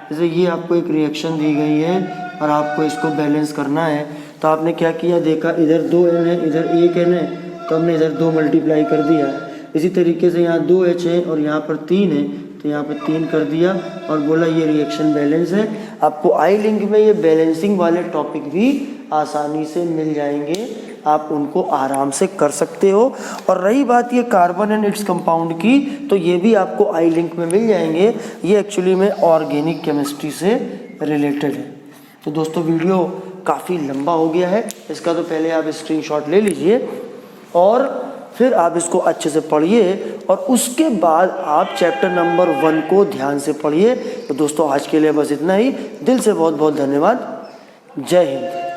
जैसे ये आपको एक रिएक्शन दी गई है और आपको इसको बैलेंस करना है, तो आपने क्या किया, देखा इधर 2N है इधर 1N है, तो हमने इधर 2 मल्टीप्लाई कर दिया। इसी तरीके से यहाँ 2H है और यहाँ पर 3 है, तो यहाँ पर 3 कर दिया और बोला ये रिएक्शन बैलेंस है। आपको आई लिंक में ये बैलेंसिंग वाले टॉपिक भी आसानी से मिल जाएंगे, आप उनको आराम से कर सकते हो। और रही बात ये कार्बन एंड इट्स कंपाउंड की, तो ये भी आपको आई लिंक में मिल जाएंगे। ये एक्चुअली में ऑर्गेनिक केमिस्ट्री से रिलेटेड है। तो दोस्तों वीडियो काफ़ी लंबा हो गया है, इसका तो पहले आप स्क्रीनशॉट ले लीजिए और फिर आप इसको अच्छे से पढ़िए और उसके बाद आप चैप्टर नंबर 1 को ध्यान से पढ़िए। तो दोस्तों आज के लिए बस इतना ही। दिल से बहुत बहुत धन्यवाद। जय हिंद।